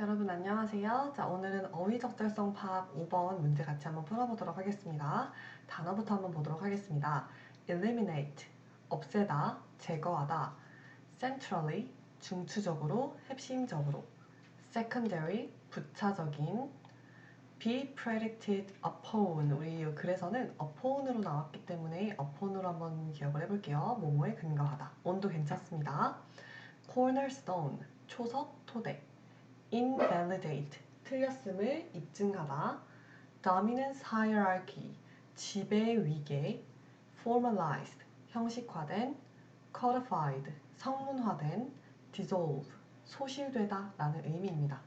여러분 안녕하세요. 자, 오늘은 어휘적절성 파악 5번 문제 같이 한번 풀어보도록 하겠습니다. 단어부터 한번 보도록 하겠습니다. eliminate, 없애다, 제거하다. centrally, 중추적으로, 핵심적으로. secondary, 부차적인. be predicted upon, 우리 글에서는 upon으로 나왔기 때문에 upon으로 한번 기억을 해볼게요. 뭐뭐에 근거하다. on도 괜찮습니다. cornerstone, 초석, 토대. invalidate, 틀렸음을 입증하다. dominance hierarchy, 지배 위계. formalized, 형식화된. codified, 성문화된. dissolve, 소실되다 라는 의미입니다.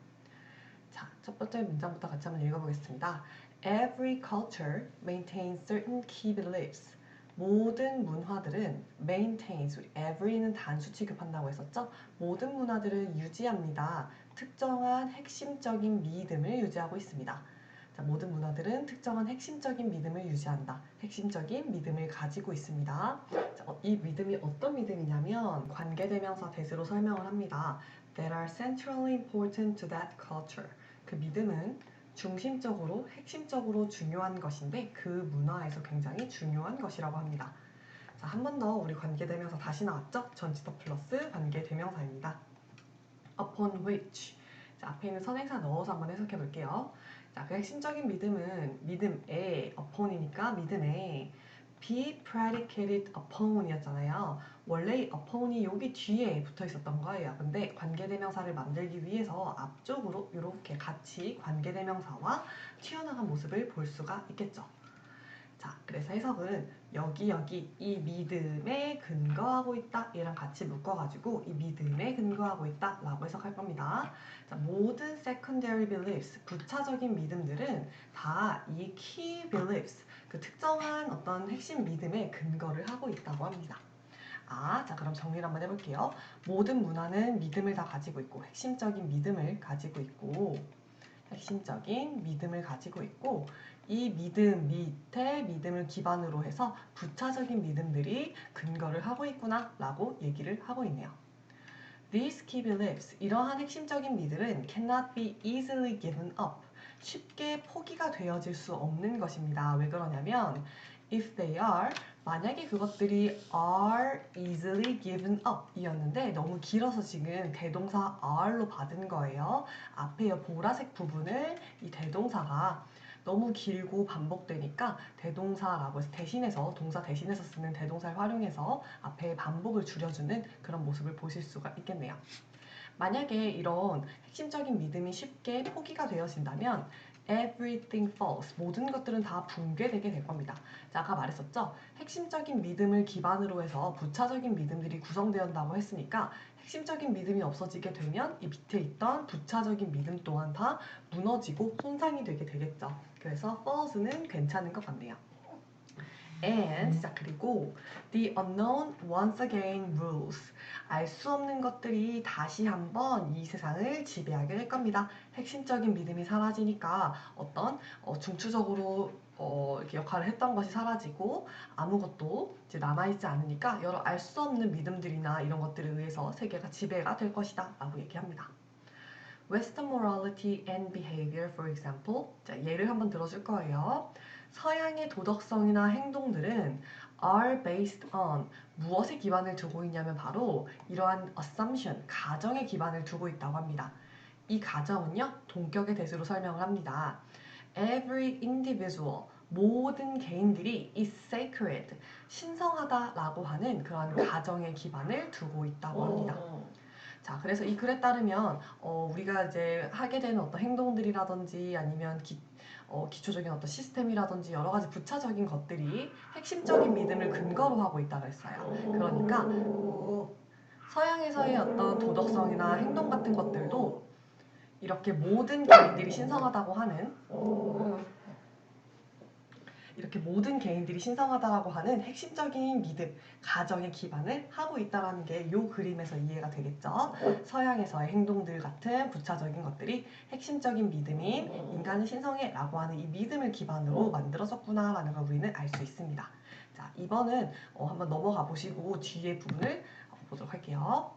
자, 첫 번째 문장부터 같이 한번 읽어보겠습니다. Every culture maintains certain key beliefs. 모든 문화들은 maintains, every는 단수 취급한다고 했었죠? 모든 문화들은 유지합니다. 특정한 핵심적인 믿음을 유지하고 있습니다. 자, 모든 문화들은 특정한 핵심적인 믿음을 유지한다. 핵심적인 믿음을 가지고 있습니다. 자, 이 믿음이 어떤 믿음이냐면 관계대명사 대수로 설명을 합니다. That are centrally important to that culture. 그 믿음은 중심적으로, 핵심적으로 중요한 것인데 그 문화에서 굉장히 중요한 것이라고 합니다. 자, 한 번 더 우리 관계대명사 다시 나왔죠? 전치사 플러스 관계대명사입니다. upon which. 자, 앞에 있는 선행사 넣어서 한번 해석해 볼게요. 자, 그 핵심적인 믿음은 믿음에, upon이니까 믿음에 be predicated upon 이었잖아요. 원래 upon이 여기 뒤에 붙어 있었던 거예요. 근데 관계대명사를 만들기 위해서 앞쪽으로 이렇게 같이 관계대명사와 튀어나간 모습을 볼 수가 있겠죠. 자, 그래서 해석은 여기 이 믿음에 근거하고 있다 얘랑 같이 묶어가지고 이 믿음에 근거하고 있다 라고 해석할 겁니다. 자, 모든 secondary beliefs, 부차적인 믿음들은 다 이 key beliefs, 그 특정한 어떤 핵심 믿음에 근거를 하고 있다고 합니다. 자, 그럼 정리를 한번 해볼게요. 모든 문화는 믿음을 다 가지고 있고 핵심적인 믿음을 가지고 있고 이 믿음 밑에 믿음을 기반으로 해서 부차적인 믿음들이 근거를 하고 있구나 라고 얘기를 하고 있네요. These key beliefs, 이러한 핵심적인 믿음은 cannot be easily given up, 쉽게 포기가 되어질 수 없는 것입니다. 왜 그러냐면 if they are, 만약에 그것들이 are easily given up 이었는데 너무 길어서 지금 대동사 are로 받은 거예요. 앞에 이 보라색 부분을 이 대동사가 너무 길고 반복되니까 대동사라고 해서 대신해서 동사 대신해서 쓰는 대동사를 활용해서 앞에 반복을 줄여주는 그런 모습을 보실 수가 있겠네요. 만약에 이런 핵심적인 믿음이 쉽게 포기가 되어진다면 everything falls, 모든 것들은 다 붕괴되게 될 겁니다. 자, 아까 말했었죠? 핵심적인 믿음을 기반으로 해서 부차적인 믿음들이 구성되었다고 했으니까 핵심적인 믿음이 없어지게 되면 이 밑에 있던 부차적인 믿음 또한 다 무너지고 손상이 되게 되겠죠. 그래서 falls는 괜찮은 것 같네요. And, 자, 그리고 the unknown once again rules. 알 수 없는 것들이 다시 한번 이 세상을 지배하게 될 겁니다. 핵심적인 믿음이 사라지니까 어떤 중추적으로 이렇게 역할을 했던 것이 사라지고 아무것도 이제 남아있지 않으니까 여러 알 수 없는 믿음들이나 이런 것들에 의해서 세계가 지배가 될 것이다 라고 얘기합니다. Western morality and behavior, for example. 자, 예를 한번 들어줄 거예요. 서양의 도덕성이나 행동들은 are based on, 무엇에 기반을 두고 있냐면 바로 이러한 assumption, 가정에 기반을 두고 있다고 합니다. 이 가정은요, 동격의 대수로 설명을 합니다. Every individual, 모든 개인들이 is sacred, 신성하다라고 하는 그런 가정의 기반을 두고 있다고 합니다. 자, 그래서 이 글에 따르면 우리가 이제 하게 되는 어떤 행동들이라든지 아니면 기초적인 어떤 시스템이라든지 여러 가지 부차적인 것들이 핵심적인 믿음을 근거로 하고 있다고 했어요. 그러니까 서양에서의 어떤 도덕성이나 행동 같은 것들도 이렇게 모든 개인들이 신성하다고 하는 핵심적인 믿음, 가정의 기반을 하고 있다는 게 이 그림에서 이해가 되겠죠. 서양에서의 행동들 같은 부차적인 것들이 핵심적인 믿음인 인간은 신성해 라고 하는 이 믿음을 기반으로 만들어졌구나 라는 걸 우리는 알 수 있습니다. 자, 2번은 한번 넘어가 보시고 뒤에 부분을 보도록 할게요.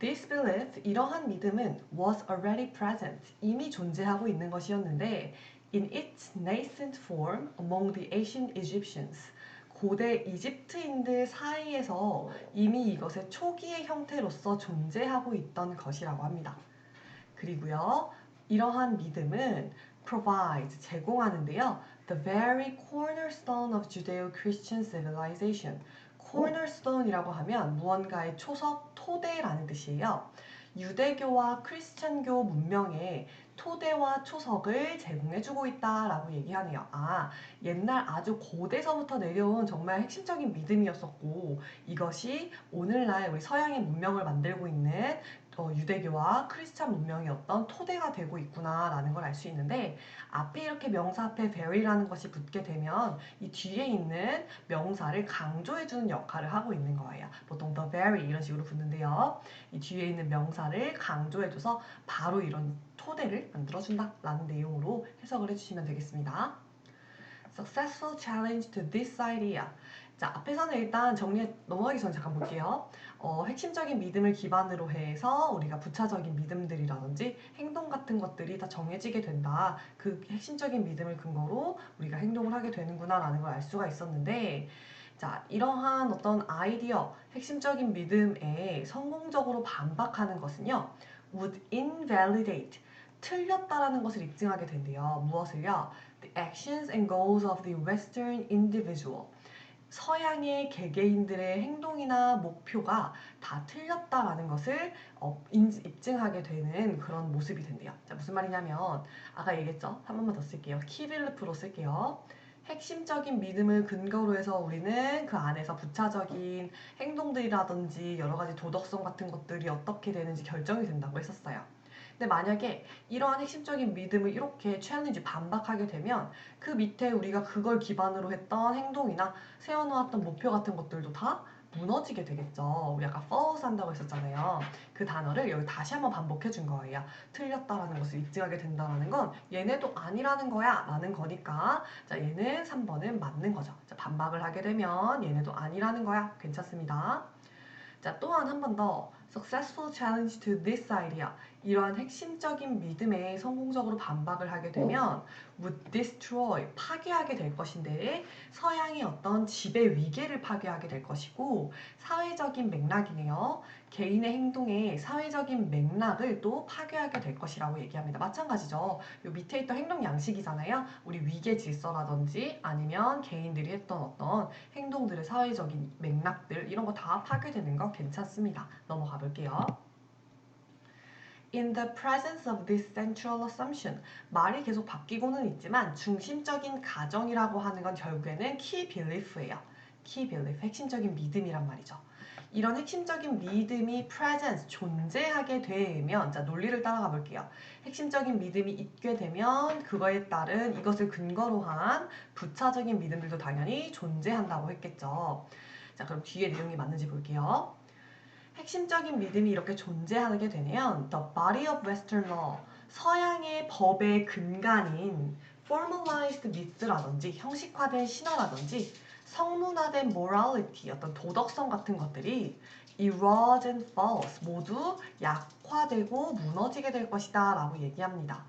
This belief, 이러한 믿음은 was already present, 이미 존재하고 있는 것이었는데 in its nascent form among the ancient Egyptians, 고대 이집트인들 사이에서 이미 이것의 초기의 형태로서 존재하고 있던 것이라고 합니다. 그리고요, 이러한 믿음은 provides, 제공하는데요. The very cornerstone of Judeo-Christian civilization. cornerstone이라고 하면 무언가의 초석, 토대라는 뜻이에요. 유대교와 크리스천교 문명의 토대와 초석을 제공해주고 있다라고 얘기하네요. 아, 옛날 아주 고대서부터 내려온 정말 핵심적인 믿음이었었고 이것이 오늘날 우리 서양의 문명을 만들고 있는 유대교와 크리스찬 문명의 어떤 토대가 되고 있구나라는 걸 알 수 있는데 앞에 이렇게 명사 앞에 very라는 것이 붙게 되면 이 뒤에 있는 명사를 강조해주는 역할을 하고 있는 거예요. 보통 the very 이런 식으로 붙는데요. 이 뒤에 있는 명사를 강조해줘서 바로 이런 토대를 만들어준다라는 내용으로 해석을 해주시면 되겠습니다. Successful challenge to this idea. 자, 앞에서는 일단 넘어가기 전에 잠깐 볼게요. 핵심적인 믿음을 기반으로 해서 우리가 부차적인 믿음들이라든지 행동 같은 것들이 다 정해지게 된다. 그 핵심적인 믿음을 근거로 우리가 행동을 하게 되는구나 라는 걸 알 수가 있었는데 자, 이러한 어떤 아이디어, 핵심적인 믿음에 성공적으로 반박하는 것은요. would invalidate, 틀렸다라는 것을 입증하게 된대요. 무엇을요? The actions and goals of the Western individual. 서양의 개개인들의 행동이나 목표가 다 틀렸다라는 것을 입증하게 되는 그런 모습이 된대요. 자, 무슨 말이냐면 아까 얘기했죠? 한 번만 더 쓸게요. 키빌리프로 쓸게요. 핵심적인 믿음을 근거로 해서 우리는 그 안에서 부차적인 행동들이라든지 여러 가지 도덕성 같은 것들이 어떻게 되는지 결정이 된다고 했었어요. 근데 만약에 이러한 핵심적인 믿음을 이렇게 챌린지 반박하게 되면 그 밑에 우리가 그걸 기반으로 했던 행동이나 세워놓았던 목표 같은 것들도 다 무너지게 되겠죠. 우리 아까 false 한다고 했었잖아요. 그 단어를 여기 다시 한번 반복해 준 거예요. 틀렸다라는 것을 입증하게 된다는 건 얘네도 아니라는 거야 라는 거니까 자, 얘는 3번은 맞는 거죠. 자, 반박을 하게 되면 얘네도 아니라는 거야. 괜찮습니다. 자, 또한 한 번 더 successful challenge to this idea. 이러한 핵심적인 믿음에 성공적으로 반박을 하게 되면 would destroy, 파괴하게 될 것인데 서양의 어떤 지배 위계를 파괴하게 될 것이고 사회적인 맥락이네요. 개인의 행동에 사회적인 맥락을 또 파괴하게 될 것이라고 얘기합니다. 마찬가지죠. 요 밑에 있던 행동 양식이잖아요. 우리 위계 질서라든지 아니면 개인들이 했던 어떤 행동들의 사회적인 맥락들 이런 거 다 파괴되는 거 괜찮습니다. 넘어가 볼게요. In the presence of this central assumption, 말이 계속 바뀌고는 있지만 중심적인 가정이라고 하는 건 결국에는 key belief예요. key belief, 핵심적인 믿음이란 말이죠. 이런 핵심적인 믿음이 presence, 존재하게 되면 자 논리를 따라가 볼게요. 핵심적인 믿음이 있게 되면 그거에 따른 이것을 근거로 한 부차적인 믿음들도 당연히 존재한다고 했겠죠. 자 그럼 뒤에 내용이 맞는지 볼게요. 핵심적인 믿음이 이렇게 존재하게 되면 The body of Western law, 서양의 법의 근간인 formalized myth라든지 형식화된 신화라든지 성문화된 morality, 어떤 도덕성 같은 것들이 erode and falls, 모두 약화되고 무너지게 될 것이다 라고 얘기합니다.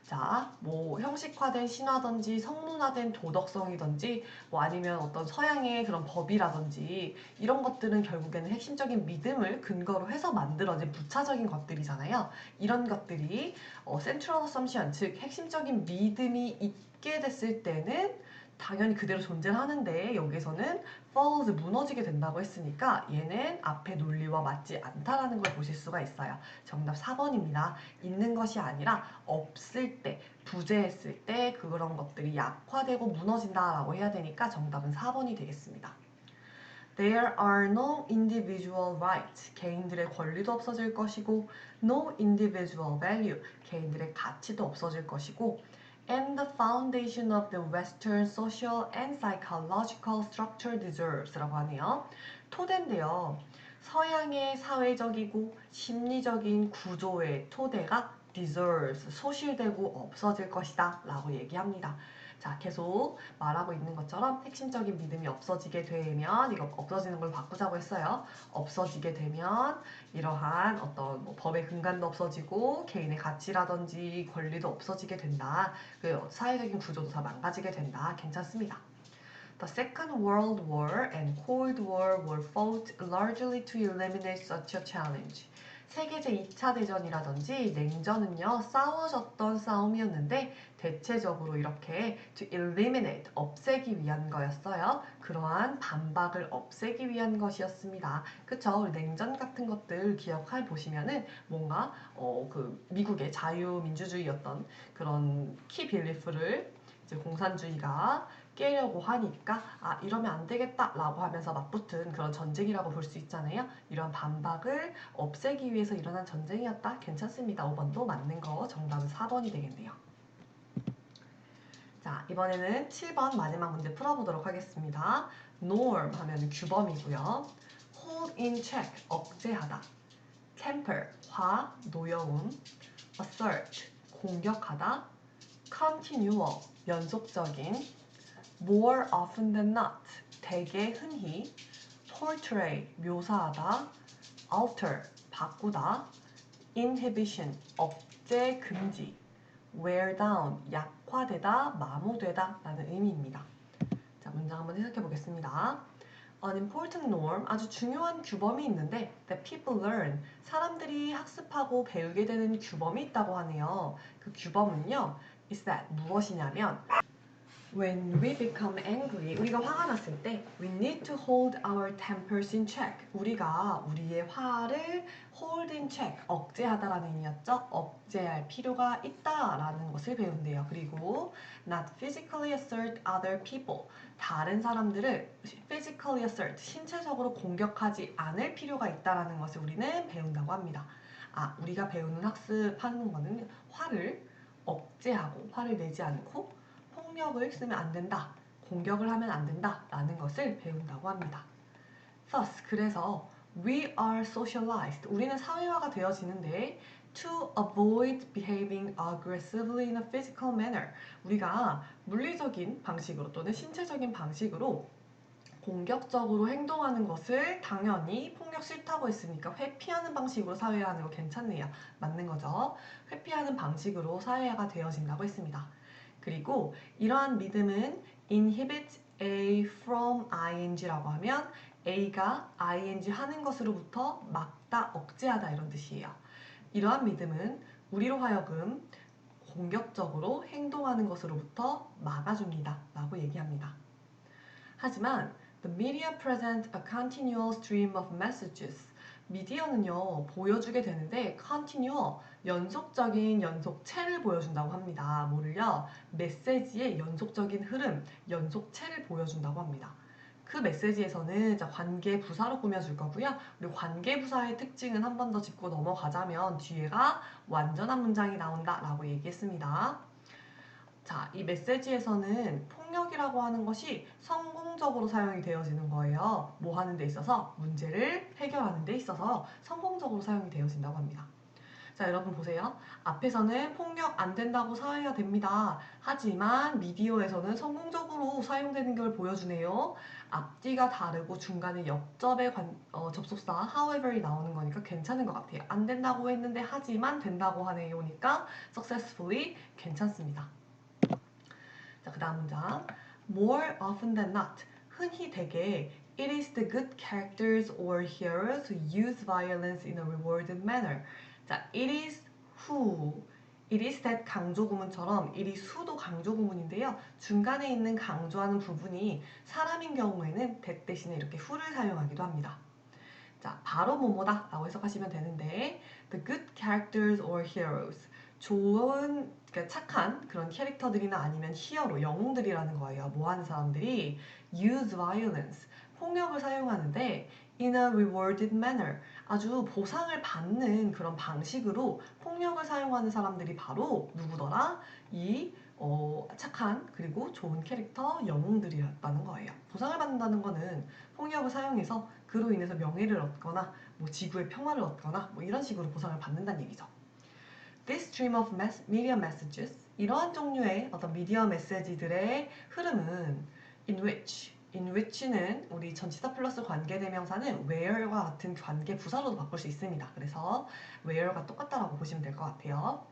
자, 뭐 형식화된 신화든지 성문화된 도덕성이든지 뭐 아니면 어떤 서양의 그런 법이라든지 이런 것들은 결국에는 핵심적인 믿음을 근거로 해서 만들어진 부차적인 것들이잖아요. 이런 것들이 센트럴 어썸션, 즉 핵심적인 믿음이 있게 됐을 때는 당연히 그대로 존재를 하는데 여기서는 falls, 무너지게 된다고 했으니까 얘는 앞에 논리와 맞지 않다라는 걸 보실 수가 있어요. 정답 4번입니다. 있는 것이 아니라 없을 때, 부재했을 때 그런 것들이 약화되고 무너진다라고 해야 되니까 정답은 4번이 되겠습니다. There are no individual rights. 개인들의 권리도 없어질 것이고 no individual value. 개인들의 가치도 없어질 것이고 and the foundation of the Western social and psychological structure deserves라고 하네요. 토대인데요. 서양의 사회적이고 심리적인 구조의 토대가 deserves, 소실되고 없어질 것이다 라고 얘기합니다. 자, 계속 말하고 있는 것처럼 핵심적인 믿음이 없어지게 되면 이거 없어지는 걸 바꾸자고 했어요. 없어지게 되면 이러한 어떤 뭐 법의 근간도 없어지고 개인의 가치라든지 권리도 없어지게 된다. 그 사회적인 구조도 다 망가지게 된다. 괜찮습니다. The Second World War and Cold War were fought largely to eliminate such a challenge. 세계제 2차 대전이라든지 냉전은요, 싸워졌던 싸움이었는데 대체적으로 이렇게 to eliminate, 없애기 위한 거였어요. 그러한 반박을 없애기 위한 것이었습니다. 그쵸? 우리 냉전 같은 것들 기억해 보시면은 뭔가 그 미국의 자유민주주의였던 그런 키 빌리프를 이제 공산주의가 깨려고 하니까 아 이러면 안 되겠다 라고 하면서 맞붙은 그런 전쟁이라고 볼 수 있잖아요. 이런 반박을 없애기 위해서 일어난 전쟁이었다. 괜찮습니다. 5번도 맞는 거. 정답은 4번이 되겠네요. 자, 이번에는 7번 마지막 문제 풀어보도록 하겠습니다. norm 하면 규범이고요. hold in check, 억제하다. temper, 화, 노여움. assert, 공격하다. continual, 연속적인. more often than not, 대개 흔히. portray, 묘사하다. alter, 바꾸다. inhibition, 억제, 금지. wear down, 약화되다, 마모되다 라는 의미입니다. 자, 문장 한번 해석해 보겠습니다. An important norm, 아주 중요한 규범이 있는데 that people learn, 사람들이 학습하고 배우게 되는 규범이 있다고 하네요. 그 규범은요, is that 무엇이냐면 When we become angry, 우리가 화가 났을 때 we need to hold our tempers in check. 우리가 우리의 화를 hold in check, 억제하다라는 의미였죠. 억제할 필요가 있다라는 것을 배운대요. 그리고 not physically assert other people. 다른 사람들을 physically assert, 신체적으로 공격하지 않을 필요가 있다라는 것을 우리는 배운다고 합니다. 아, 우리가 배우는 학습하는 거는 화를 억제하고 화를 내지 않고 폭력을 쓰면 안 된다, 공격을 하면 안 된다 라는 것을 배운다고 합니다. Thus, 그래서 we are socialized, 우리는 사회화가 되어지는데 to avoid behaving aggressively in a physical manner, 우리가 물리적인 방식으로 또는 신체적인 방식으로 공격적으로 행동하는 것을 당연히 폭력 싫다고 했으니까 회피하는 방식으로 사회화하는 거 괜찮네요. 맞는 거죠. 회피하는 방식으로 사회화가 되어진다고 했습니다. 그리고 이러한 믿음은 inhibit A from ing라고 하면 A가 ing 하는 것으로부터 막다, 억제하다 이런 뜻이에요. 이러한 믿음은 우리로 하여금 공격적으로 행동하는 것으로부터 막아줍니다. 라고 얘기합니다. 하지만 the media present a continual stream of messages. 미디어는요, 보여주게 되는데 continual, 연속적인 연속체를 보여준다고 합니다. 뭐를요? 메시지의 연속적인 흐름, 연속체를 보여준다고 합니다. 그 메시지에서는 관계 부사로 꾸며줄 거고요. 우리 관계 부사의 특징은 한 번 더 짚고 넘어가자면 뒤에가 완전한 문장이 나온다라고 얘기했습니다. 자, 이 메시지에서는 폭력이라고 하는 것이 성공적으로 사용이 되어지는 거예요. 뭐 하는 데 있어서? 문제를 해결하는 데 있어서 성공적으로 사용이 되어진다고 합니다. 자, 여러분 보세요. 앞에서는 폭력 안 된다고 사회화 됩니다. 하지만 미디어에서는 성공적으로 사용되는 걸 보여주네요. 앞뒤가 다르고 중간에 옆접의 접속사 however이 나오는 거니까 괜찮은 것 같아요. 안 된다고 했는데 하지만 된다고 하네요니까 successfully 괜찮습니다. 자, 그 다음 문장. More often than not, 흔히 대개 it is the good characters or heroes who use violence in a rewarded manner. 자, it is who, it is that 강조 구문처럼 it is who도 강조 구문인데요. 중간에 있는 강조하는 부분이 사람인 경우에는 that 대신에 이렇게 who를 사용하기도 합니다. 자, 바로 뭐뭐다 라고 해석하시면 되는데 the good characters or heroes, 좋은, 그러니까 착한 그런 캐릭터들이나 아니면 히어로, 영웅들이라는 거예요. 뭐 하는 사람들이 use violence, 폭력을 사용하는데 in a rewarded manner, 아주 보상을 받는 그런 방식으로 폭력을 사용하는 사람들이 바로 누구더라? 이 착한 그리고 좋은 캐릭터 영웅들이었다는 거예요. 보상을 받는다는 거는 폭력을 사용해서 그로 인해서 명예를 얻거나 뭐 지구의 평화를 얻거나 뭐 이런 식으로 보상을 받는다는 얘기죠. This stream of media messages, 이러한 종류의 어떤 미디어 메시지들의 흐름은 in which는 우리 전치사 플러스 관계대명사는 where과 같은 관계 부사로도 바꿀 수 있습니다. 그래서 where가 똑같다라고 보시면 될 것 같아요.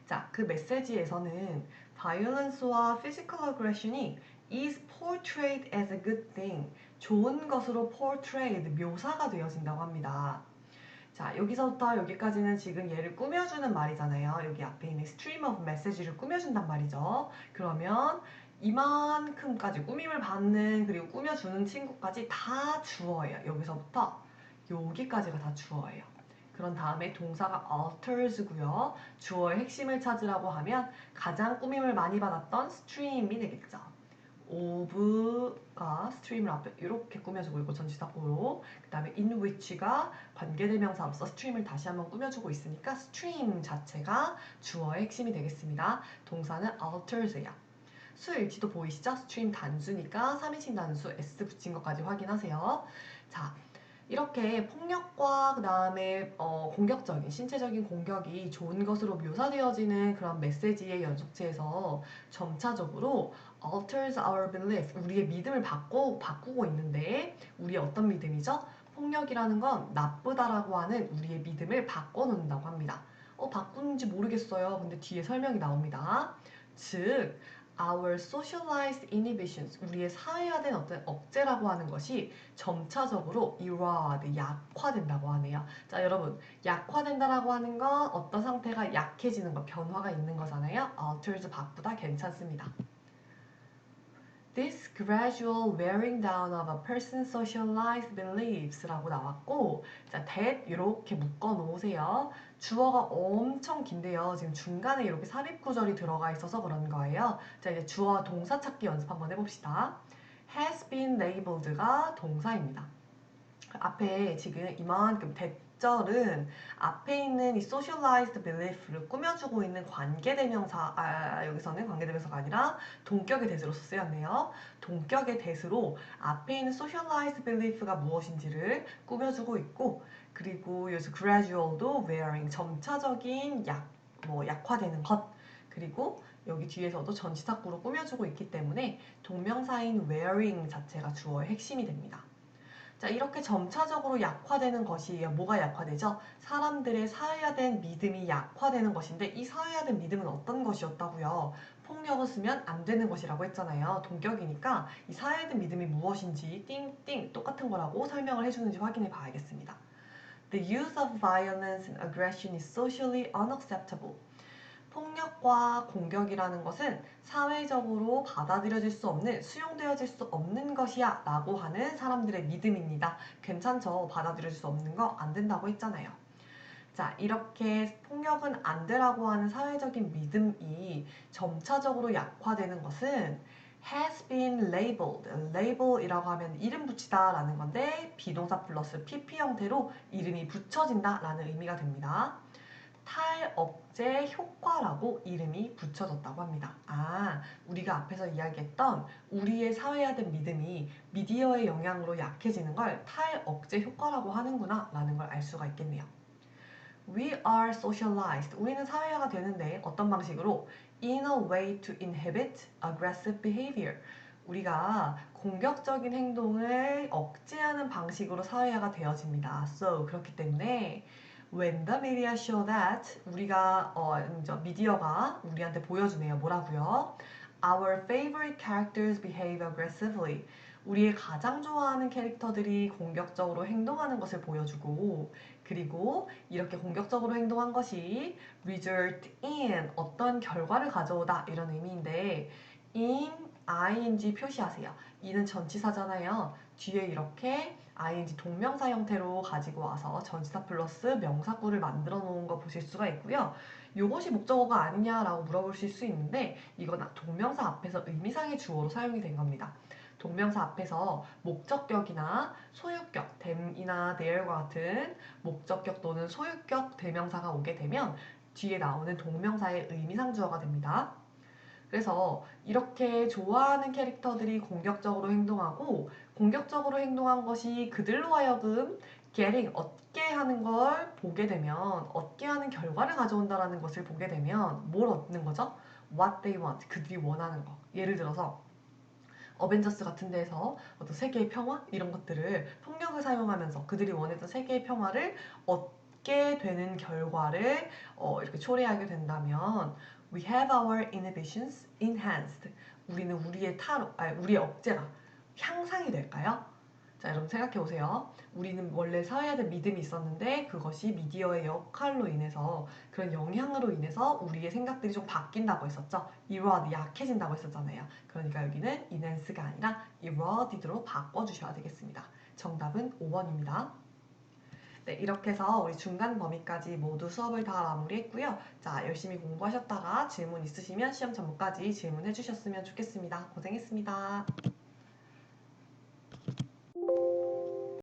자, 그 메시지에서는 violence와 physical aggression이 is portrayed as a good thing, 좋은 것으로 portrayed, 묘사가 되어진다고 합니다. 자, 여기서부터 여기까지는 지금 얘를 꾸며주는 말이잖아요. 여기 앞에 있는 stream of message를 꾸며준단 말이죠. 그러면 이만큼까지 꾸밈을 받는 그리고 꾸며주는 친구까지 다 주어예요. 여기서부터 여기까지가 다 주어예요. 그런 다음에 동사가 alters고요. 주어의 핵심을 찾으라고 하면 가장 꾸밈을 많이 받았던 stream이 되겠죠. of가 stream을 앞에 이렇게 꾸며주고 있고 전치사구로, 그 다음에 in which가 관계대명사로서 stream을 다시 한번 꾸며주고 있으니까 stream 자체가 주어의 핵심이 되겠습니다. 동사는 alters예요. 수일치도 보이시죠? stream 단수니까 3인칭 단수 s 붙인 것까지 확인하세요. 자, 이렇게 폭력과 그 다음에 공격적인 신체적인 공격이 좋은 것으로 묘사되어지는 그런 메시지의 연속체에서 점차적으로 alters our belief, 우리의 믿음을 바꾸고 있는데, 우리의 어떤 믿음이죠? 폭력이라는 건 나쁘다라고 하는 우리의 믿음을 바꿔놓는다고 합니다. 바꾸는지 모르겠어요. 근데 뒤에 설명이 나옵니다. 즉 our socialized inhibitions, 우리의 사회화된 어떤 억제라고 하는 것이 점차적으로 erode, 약화된다고 하네요. 자, 여러분, 약화된다라고 하는 건 어떤 상태가 약해지는 거, 변화가 있는 거잖아요. alters 바꾸다 괜찮습니다. This gradual wearing down of a person's socialized beliefs라고 나왔고, 자, that 이렇게 묶어 놓으세요. 주어가 엄청 긴데요. 지금 중간에 이렇게 삽입 구절이 들어가 있어서 그런 거예요. 자, 이제 주어와 동사 찾기 연습 한번 해봅시다. has been labeled가 동사입니다. 앞에 지금 이만큼 대절은 앞에 있는 이 socialized belief를 꾸며주고 있는 관계대명사, 여기서는 관계대명사가 아니라 동격의 대수로서 쓰였네요. 동격의 대수로 앞에 있는 socialized belief가 무엇인지를 꾸며주고 있고, 그리고 여기서 gradual도 wearing, 점차적인 약화되는 것, 그리고 여기 뒤에서도 전치사구로 꾸며주고 있기 때문에 동명사인 wearing 자체가 주어의 핵심이 됩니다. 자, 이렇게 점차적으로 약화되는 것이에요. 뭐가 약화되죠? 사람들의 사회화된 믿음이 약화되는 것인데, 이 사회화된 믿음은 어떤 것이었다고요? 폭력을 쓰면 안 되는 것이라고 했잖아요. 동격이니까 이 사회화된 믿음이 무엇인지 띵띵 똑같은 거라고 설명을 해주는지 확인해 봐야겠습니다. The use of violence and aggression is socially unacceptable. 폭력과 공격이라는 것은 사회적으로 받아들여질 수 없는, 수용되어질 수 없는 것이야 라고 하는 사람들의 믿음입니다. 괜찮죠? 받아들여질 수 없는 거 안 된다고 했잖아요. 자, 이렇게 폭력은 안 되라고 하는 사회적인 믿음이 점차적으로 약화되는 것은 has been labeled, label이라고 하면 이름 붙이다 라는 건데, 비동사 플러스 pp 형태로 이름이 붙여진다 라는 의미가 됩니다. 탈억제 효과라고 이름이 붙여졌다고 합니다. 우리가 앞에서 이야기했던 우리의 사회화된 믿음이 미디어의 영향으로 약해지는 걸 탈억제 효과라고 하는구나 라는 걸 알 수가 있겠네요. We are socialized. 우리는 사회화가 되는데 어떤 방식으로? In a way to inhibit aggressive behavior. 우리가 공격적인 행동을 억제하는 방식으로 사회화가 되어집니다. So, 그렇기 때문에 When the media show that, 우리가 미디어가 우리한테 보여주네요. 뭐라고요? Our favorite characters behave aggressively. 우리의 가장 좋아하는 캐릭터들이 공격적으로 행동하는 것을 보여주고, 그리고 이렇게 공격적으로 행동한 것이 result in, 어떤 결과를 가져오다 이런 의미인데, in ing 표시하세요. 이는 전치사잖아요. 뒤에 이렇게 ing 동명사 형태로 가지고 와서 전치사 플러스 명사구를 만들어 놓은 거 보실 수가 있고요. 이것이 목적어가 아니냐라고 물어보실 수 있는데, 이건 동명사 앞에서 의미상의 주어로 사용이 된 겁니다. 동명사 앞에서 목적격이나 소유격, them이나 their과 같은 목적격 또는 소유격 대명사가 오게 되면 뒤에 나오는 동명사의 의미상 주어가 됩니다. 그래서 이렇게 좋아하는 캐릭터들이 공격적으로 행동하고, 공격적으로 행동한 것이 그들로 하여금 getting 얻게 하는 걸 보게 되면 얻게 하는 결과를 가져온다라는 것을 보게 되면 뭘 얻는 거죠? What they want. 그들이 원하는 거. 예를 들어서 어벤져스 같은 데서 어떤 세계의 평화 이런 것들을 폭력을 사용하면서 그들이 원했던 세계의 평화를 얻게 되는 결과를 이렇게 초래하게 된다면 we have our inhibitions enhanced. 우리는 우리의 억제가 향상이 될까요? 자, 여러분 생각해 보세요. 우리는 원래 사회화된 믿음이 있었는데 그것이 미디어의 역할로 인해서 그런 영향으로 인해서 우리의 생각들이 좀 바뀐다고 했었죠. erode, 약해진다고 했었잖아요. 그러니까 여기는 enhance가 아니라 eroded로 바꿔주셔야 되겠습니다. 정답은 5번입니다. 네, 이렇게 해서 우리 중간 범위까지 모두 수업을 다 마무리했고요. 자, 열심히 공부하셨다가 질문 있으시면 시험 전문까지 질문해 주셨으면 좋겠습니다. 고생했습니다.